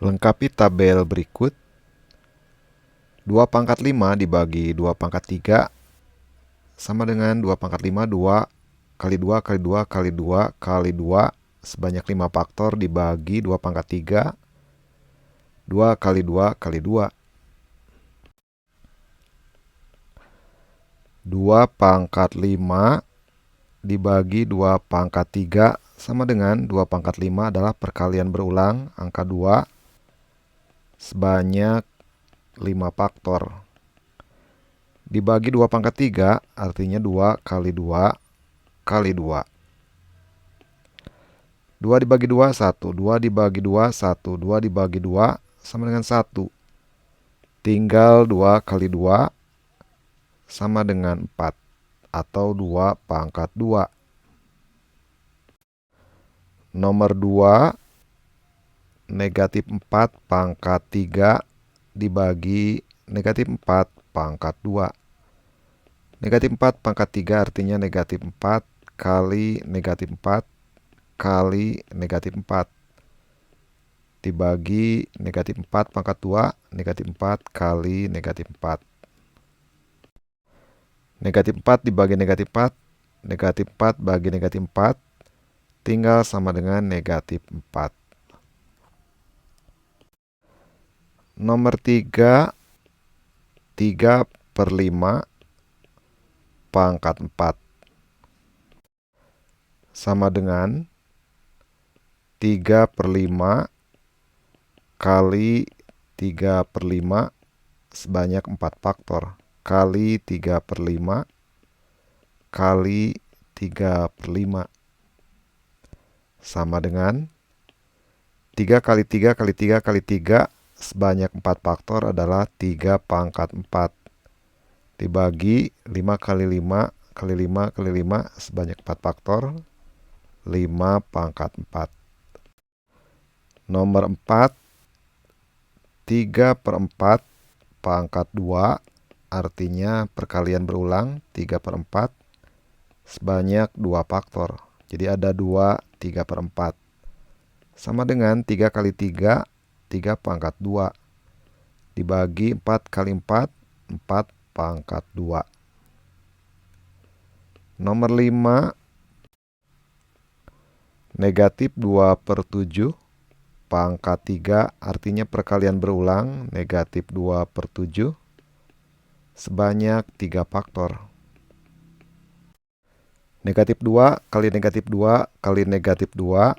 Lengkapi tabel berikut. 2 pangkat 5 dibagi 2 pangkat 3 sama dengan 2 pangkat 5, 2 kali 2 kali 2 kali 2 kali 2 sebanyak 5 faktor dibagi 2 pangkat 3, 2 kali 2 kali 2. 2 pangkat 5 dibagi 2 pangkat 3 sama dengan 2 pangkat 5 adalah perkalian berulang angka 2 sebanyak 5 faktor. Dibagi 2 pangkat 3 artinya 2 kali 2 kali 2. 2 dibagi 2, 1. 2 dibagi 2, 1. 2 dibagi 2 sama dengan 1. Tinggal 2 kali 2 sama dengan 4 atau 2 pangkat 2. Nomor 2, negatif 4 pangkat 3 dibagi negatif 4 pangkat 2. Negatif 4 pangkat 3 artinya negatif 4 kali negatif 4 kali negatif 4. Dibagi negatif 4 pangkat 2, negatif 4 kali negatif 4. Negatif 4 dibagi negatif 4, negatif 4 bagi negatif 4, tinggal sama dengan negatif 4. Nomor 3, 3 per 5 pangkat 4 sama dengan 3 per 5 kali 3 per 5 sebanyak 4 faktor kali 3 per 5 kali 3 per 5 sama dengan 3 kali 3 kali 3 kali 3 sebanyak 4 faktor adalah 3 pangkat 4 dibagi 5 kali 5 kali 5 kali 5 sebanyak 4 faktor 5 pangkat 4. Nomor 4, 3 per 4 pangkat 2 artinya perkalian berulang 3 per 4 sebanyak 2 faktor. Jadi ada 2, 3 per 4. Sama dengan 3 kali 3, 3 pangkat 2. Dibagi 4 kali 4, 4 pangkat 2. Nomor 5, negatif 2 per 7 pangkat 3 artinya perkalian berulang negatif 2 per 7 sebanyak 3 faktor. Negatif 2 kali negatif 2 kali negatif 2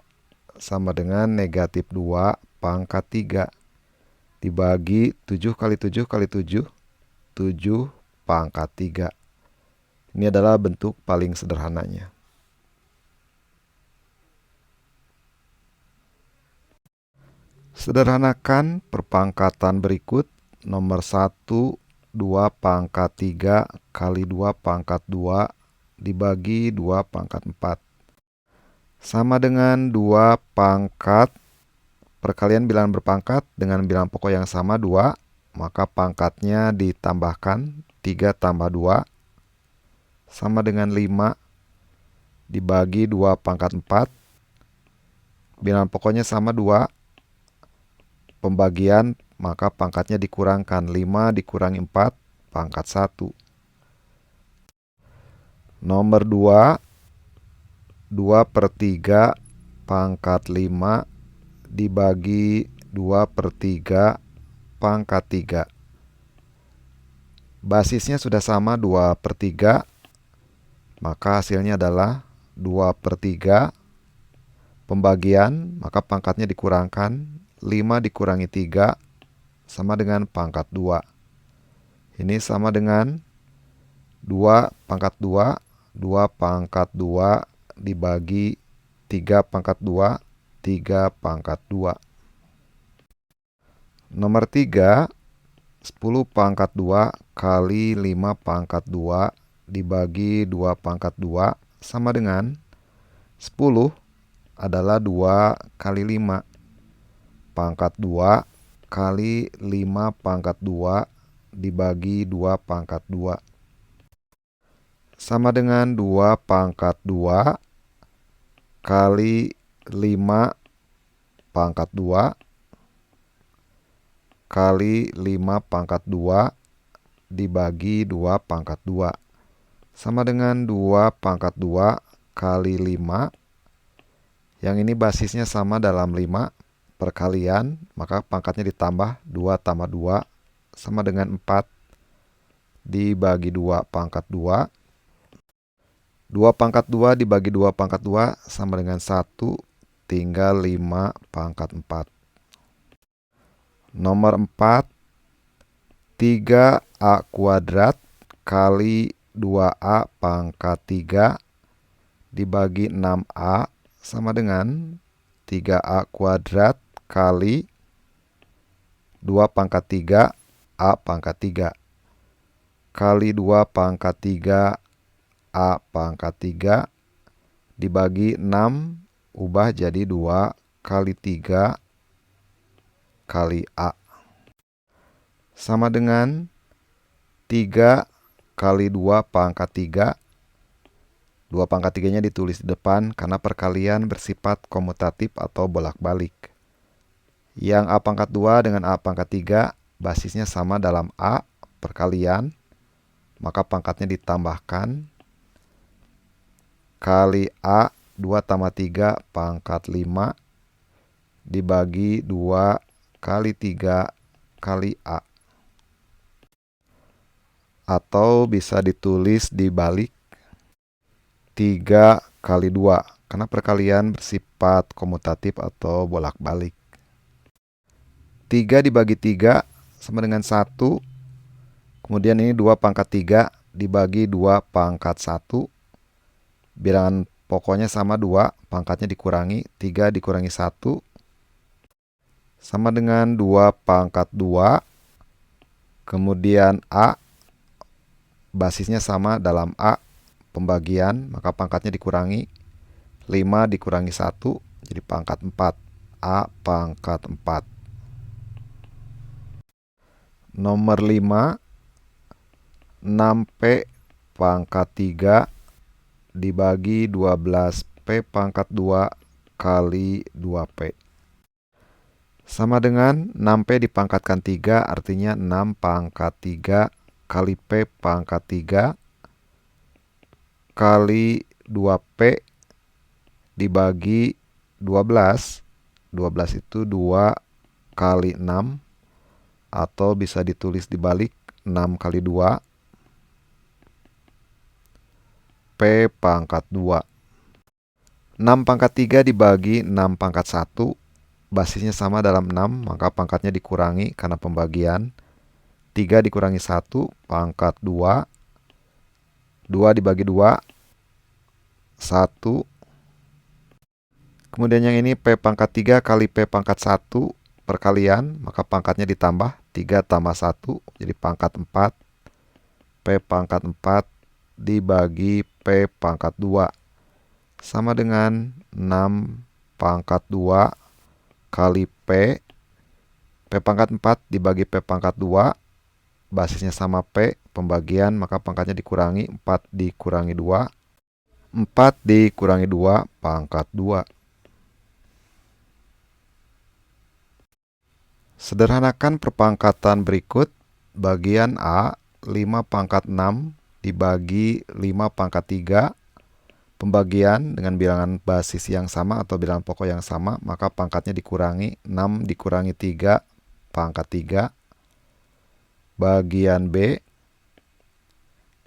sama dengan negatif 2 pangkat 3 dibagi 7 kali 7 kali 7, 7 pangkat 3. Ini adalah bentuk paling sederhananya. Sederhanakan perpangkatan berikut. Nomor 1, 2 pangkat 3 kali 2 pangkat 2 dibagi 2 pangkat 4. Sama dengan 2 pangkat, perkalian bilangan berpangkat dengan bilangan pokok yang sama 2, maka pangkatnya ditambahkan 3 tambah 2 sama dengan 5 dibagi 2 pangkat 4. Bilangan pokoknya sama 2. Pembagian maka pangkatnya dikurangkan 5 dikurangi 4 pangkat 1. Nomor 2, 2 per 3 pangkat 5 dibagi 2 per 3 pangkat 3. Basisnya sudah sama 2 per 3, maka hasilnya adalah 2 per 3. Pembagian maka pangkatnya dikurangkan 5 dikurangi 3 sama dengan pangkat 2. Ini sama dengan 2 pangkat 2, 2 pangkat 2 dibagi 3 pangkat 2, 3 pangkat 2. Nomor 3, 10 pangkat 2 kali 5 pangkat 2 dibagi 2 pangkat 2 sama dengan 10 adalah 2 kali 5. Pangkat 2 kali 5 pangkat 2 dibagi 2 pangkat 2. Sama dengan 2 pangkat 2 kali 5 pangkat 2 kali 5 pangkat 2 dibagi 2 pangkat 2. Sama dengan 2 pangkat 2 kali 5. Yang ini basisnya sama dalam 5. Perkalian, maka pangkatnya ditambah 2 tambah 2 sama dengan 4 dibagi 2 pangkat 2. 2 pangkat 2 dibagi 2 pangkat 2 sama dengan 1, tinggal 5 pangkat 4. Nomor 4, 3A kuadrat kali 2A pangkat 3 dibagi 6A sama dengan 3A kuadrat kali 2 pangkat 3 A pangkat 3 kali 2 pangkat 3 A pangkat 3 dibagi 6 ubah jadi 2 kali 3 kali A sama dengan 3 kali 2 pangkat 3. 2 pangkat 3-nya ditulis di depan karena perkalian bersifat komutatif atau bolak-balik. Yang A pangkat 2 dengan A pangkat 3 basisnya sama dalam A, perkalian, maka pangkatnya ditambahkan kali A 2 tambah 3 pangkat 5 dibagi 2 kali 3 kali A. Atau bisa ditulis dibalik 3 kali 2 karena perkalian bersifat komutatif atau bolak-balik. 3 dibagi 3 sama dengan 1. Kemudian ini 2 pangkat 3 dibagi 2 pangkat 1. Bilangan pokoknya sama 2, pangkatnya dikurangi, 3 dikurangi 1 sama dengan 2 pangkat 2. Kemudian A basisnya sama dalam A, pembagian, maka pangkatnya dikurangi, 5 dikurangi 1 jadi pangkat 4, A pangkat 4. Nomor 5, 6P pangkat 3 dibagi 12P pangkat 2 kali 2P. Sama dengan 6P dipangkatkan 3, artinya 6 pangkat 3 kali P pangkat 3 kali 2P dibagi 12. 12 itu 2 kali 6, atau bisa ditulis dibalik 6 kali 2 P pangkat 2. 6 pangkat 3 dibagi 6 pangkat 1, basisnya sama dalam 6, maka pangkatnya dikurangi karena pembagian. 3 dikurangi 1 pangkat 2. 2 dibagi 2 1. Kemudian yang ini P pangkat 3 kali P pangkat 1 perkalian, maka pangkatnya ditambah 3 tambah 1 jadi pangkat 4. P pangkat 4 dibagi P pangkat 2 sama dengan 6 pangkat 2 kali P. P pangkat 4 dibagi P pangkat 2, basisnya sama P, pembagian, maka pangkatnya dikurangi, 4 dikurangi 2. 4 dikurangi 2 pangkat 2. Sederhanakan perpangkatan berikut. Bagian A, 5 pangkat 6 dibagi 5 pangkat 3. Pembagian dengan bilangan basis yang sama atau bilangan pokok yang sama, maka pangkatnya dikurangi, 6 dikurangi 3 pangkat 3. Bagian B,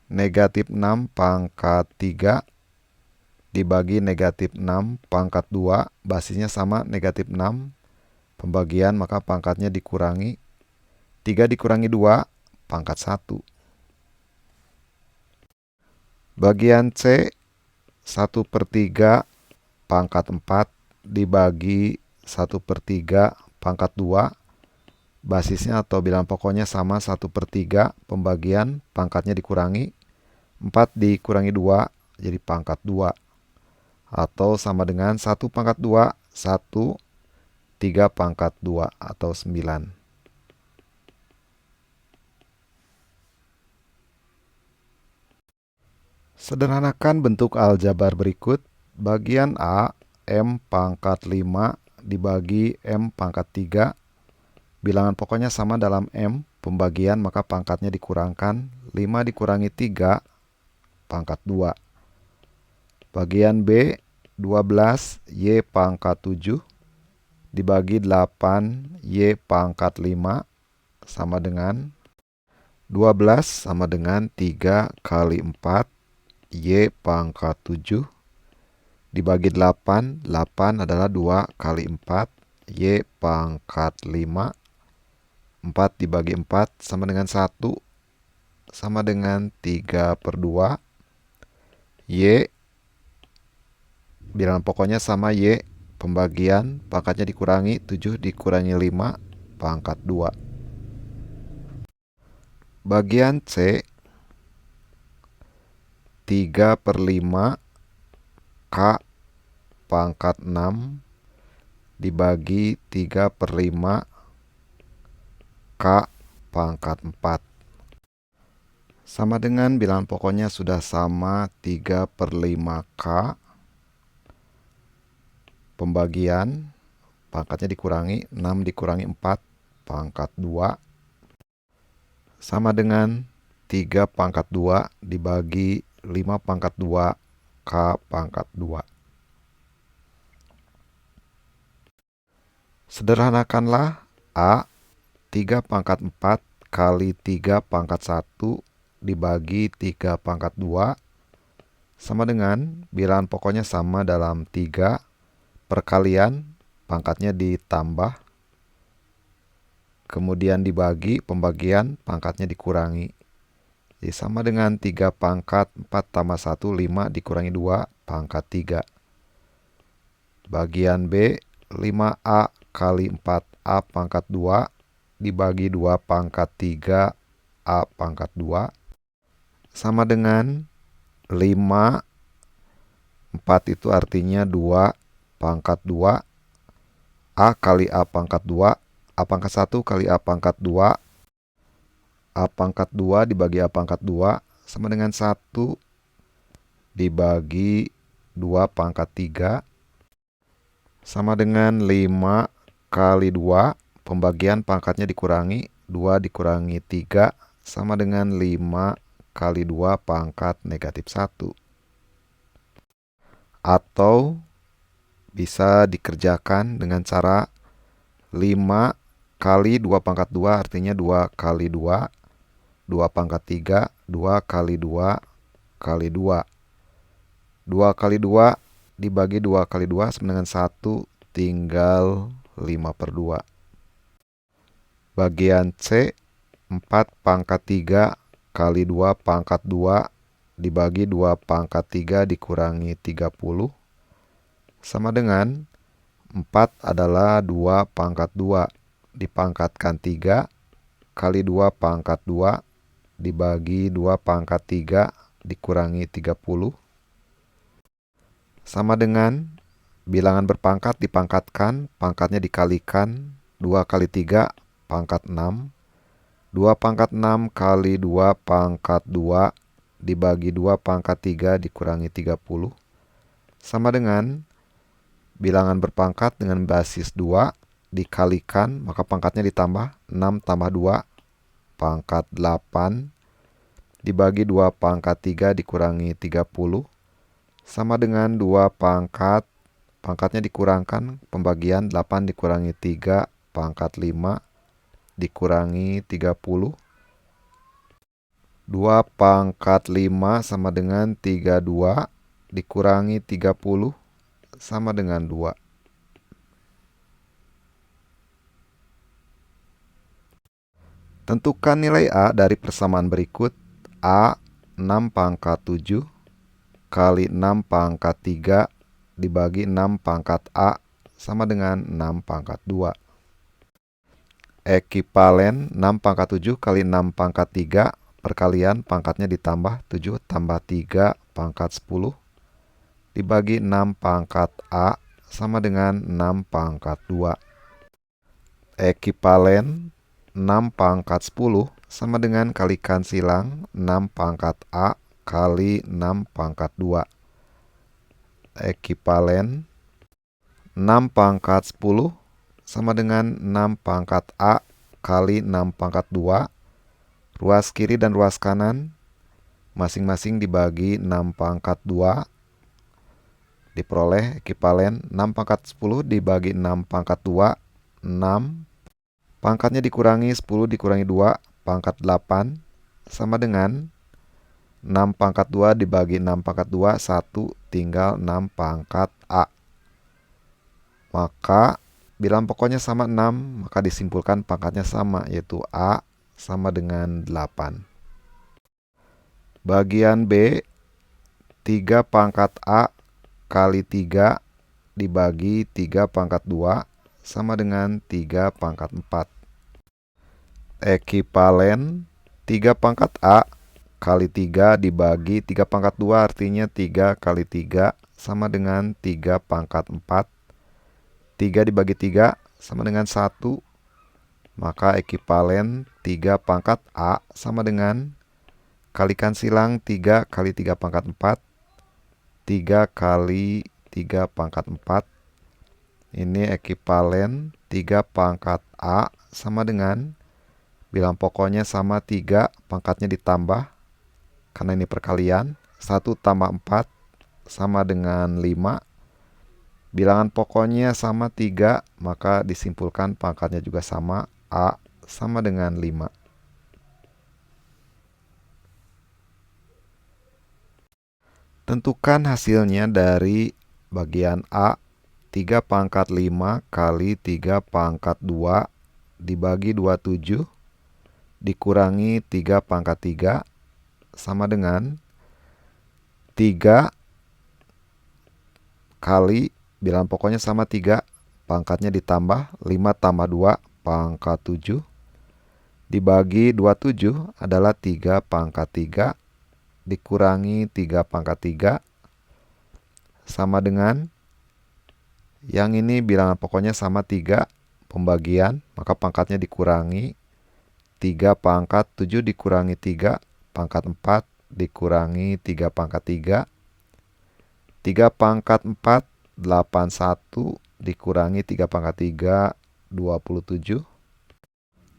negatif 6 pangkat 3 dibagi negatif 6 pangkat 2, basisnya sama negatif 6. Pembagian, maka pangkatnya dikurangi, 3 dikurangi 2 pangkat 1. Bagian C, 1/3 pangkat 4 dibagi 1/3 pangkat 2, basisnya atau bilangan pokoknya sama 1/3, pembagian, pangkatnya dikurangi, 4 dikurangi 2 jadi pangkat 2, atau sama dengan 1 pangkat 2 1, 3 pangkat 2 atau 9. Sederhanakan bentuk aljabar berikut. Bagian A, M pangkat 5 dibagi M pangkat 3. Bilangan pokoknya sama dalam M, pembagian maka pangkatnya dikurangkan. 5 dikurangi 3, pangkat 2. Bagian B, 12 Y pangkat 7 dibagi 8 Y pangkat 5 sama dengan 12 sama dengan 3 kali 4 Y pangkat 7 dibagi 8. 8 adalah 2 kali 4 Y pangkat 5. 4 dibagi 4 sama dengan 1 sama dengan 3/2. Y, bilangan pokoknya sama Y, pembagian pangkatnya dikurangi 7 dikurangi 5 pangkat 2. Bagian C, 3/5 K pangkat 6 dibagi 3/5 K pangkat 4. Sama dengan bilangan pokoknya sudah sama 3/5 K. Pembagian pangkatnya dikurangi 6 dikurangi 4 pangkat 2 sama dengan 3 pangkat 2 dibagi 5 pangkat 2 K pangkat 2. Sederhanakanlah A, 3 pangkat 4 kali 3 pangkat 1 dibagi 3 pangkat 2 sama dengan bilangan pokoknya sama dalam 3, perkalian pangkatnya ditambah, kemudian dibagi, pembagian pangkatnya dikurangi. Jadi sama dengan 3 pangkat 4 tambah 1, 5 dikurangi 2 pangkat 3. Bagian B, 5A kali 4A pangkat 2 dibagi 2 pangkat 3 A pangkat 2 sama dengan 5. 4 itu artinya 2 pangkat 2 A kali A pangkat 2 A pangkat 1 kali A pangkat 2 A pangkat 2 dibagi A pangkat 2 sama dengan 1 dibagi 2 pangkat 3 sama dengan 5 kali 2, pembagian pangkatnya dikurangi 2 dikurangi 3 sama dengan 5 kali 2 pangkat negatif 1. Atau bisa dikerjakan dengan cara 5 kali 2 pangkat 2 artinya 2 kali 2, 2 pangkat 3, 2 kali 2 kali 2. 2 kali 2 dibagi 2 kali 2 sama dengan 1, tinggal 5/2. Bagian C, 4 pangkat 3 kali 2 pangkat 2 dibagi 2 pangkat 3 dikurangi 30 sama dengan 4 adalah 2 pangkat 2 dipangkatkan 3 kali 2 pangkat 2 dibagi 2 pangkat 3 dikurangi 30 sama dengan bilangan berpangkat dipangkatkan, pangkatnya dikalikan 2 kali 3 pangkat 6. 2 pangkat 6 kali 2 pangkat 2 dibagi 2 pangkat 3 dikurangi 30 sama dengan bilangan berpangkat dengan basis 2 dikalikan maka pangkatnya ditambah 6 tambah 2 pangkat 8 dibagi 2 pangkat 3 dikurangi 30 sama dengan 2 pangkatnya dikurangkan, pembagian 8 dikurangi 3 pangkat 5 dikurangi 30. 2 pangkat 5 sama dengan 32 dikurangi 30 sama dengan 2. Tentukan nilai A dari persamaan berikut. A 6 pangkat 7 kali 6 pangkat 3 dibagi 6 pangkat A sama dengan 6 pangkat 2. Ekivalen 6 pangkat 7 kali 6 pangkat 3, perkalian pangkatnya ditambah 7 tambah 3 pangkat 10 dibagi 6 pangkat A sama dengan 6 pangkat 2. Ekivalen 6 pangkat 10 sama dengan kalikan silang 6 pangkat A kali 6 pangkat 2. Ekivalen 6 pangkat 10 sama dengan 6 pangkat A kali 6 pangkat 2. Ruas kiri dan ruas kanan masing-masing dibagi 6 pangkat 2. Diperoleh ekivalen 6 pangkat 10 dibagi 6 pangkat 2. 6. Pangkatnya dikurangi 10 dikurangi 2 pangkat 8 sama dengan 6 pangkat 2 dibagi 6 pangkat 2, 1 tinggal 6 pangkat A. Maka bilangan pokoknya sama 6, maka disimpulkan pangkatnya sama, yaitu A sama dengan 8. Bagian B, 3 pangkat A kali 3 dibagi 3 pangkat 2 sama dengan 3 pangkat 4. Ekivalen 3 pangkat A kali 3 dibagi 3 pangkat 2 artinya 3 kali 3 sama dengan 3 pangkat 4. 3 dibagi 3 sama dengan 1. Maka ekivalen 3 pangkat A sama dengan, kalikan silang 3 kali 3 pangkat 4. 3 kali 3 pangkat 4. Ini ekivalen 3 pangkat A sama dengan, bilang pokoknya sama 3, pangkatnya ditambah. Karena ini perkalian, 1 tambah 4 sama dengan 5. Bilangan pokoknya sama 3, maka disimpulkan pangkatnya juga sama, A sama dengan 5. Tentukan hasilnya dari bagian A, 3 pangkat 5 kali 3 pangkat 2 dibagi 27 dikurangi 3 pangkat 3 sama dengan 3 kali, bilangan pokoknya sama 3, pangkatnya ditambah 5 tambah 2 pangkat 7 dibagi 27 adalah 3 pangkat 3 dikurangi 3 pangkat 3 sama dengan, yang ini bilangan pokoknya sama 3, pembagian, maka pangkatnya dikurangi 3 pangkat 7 dikurangi 3 pangkat 4 dikurangi 3 pangkat 3. 3 pangkat 4, 81 dikurangi 3 pangkat 3, 27.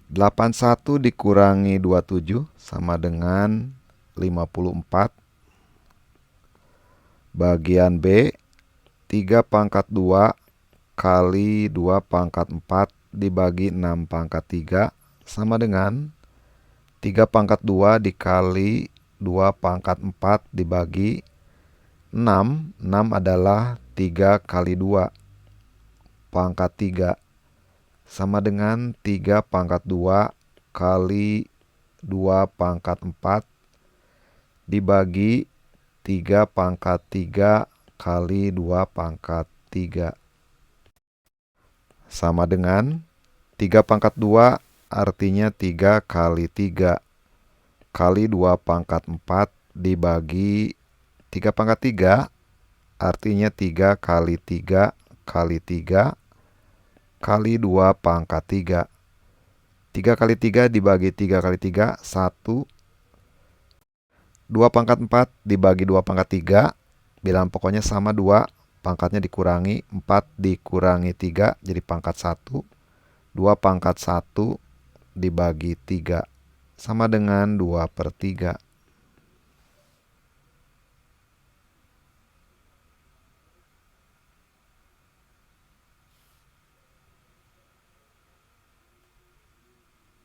81 dikurangi 27 sama dengan 54. Bagian B, 3 pangkat 2 kali 2 pangkat 4 dibagi 6 pangkat 3 sama dengan 3 pangkat 2 dikali 2 pangkat 4 dibagi 6. 6 adalah 3 kali 2 pangkat 3 sama dengan 3 pangkat 2 kali 2 pangkat 4 dibagi 3 pangkat 3 kali 2 pangkat 3 sama dengan 3 pangkat 2 artinya 3 kali 3 kali 2 pangkat 4 dibagi 3 pangkat 3 artinya 3 kali 3 kali 3 kali 2 pangkat 3. 3 kali 3 dibagi 3 kali 3, 1. 2 pangkat 4 dibagi 2 pangkat 3, bilangan pokoknya sama 2, pangkatnya dikurangi, 4 dikurangi 3 jadi pangkat 1. 2 pangkat 1 dibagi 3 sama dengan 2/3.